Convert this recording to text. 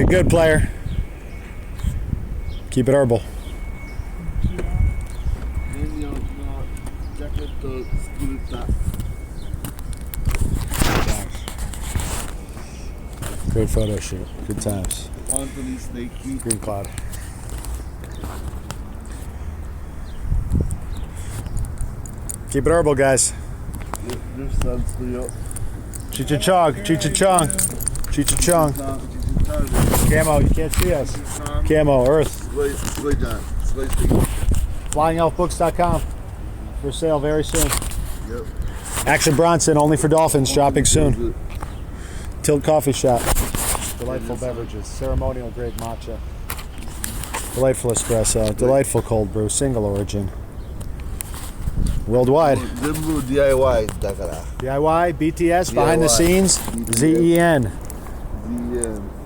good, player. Keep it herbal. Great photo shoot. Good times. Green cloud. Keep it herbal, guys. Chicha-chong, chicha-chong, chicha-chong. Camo, you can't see us. Camo, Earth. FlyingElfBooks.com. For sale very soon. Yep. Action Bronson, only for dolphins, dropping soon. Tilt Coffee Shop. Delightful beverages. Ceremonial grade matcha. Delightful espresso. Delightful cold brew. Single origin. Worldwide. DIY だから。 DIY, BTS, behind the scenes, ZEN. ZEN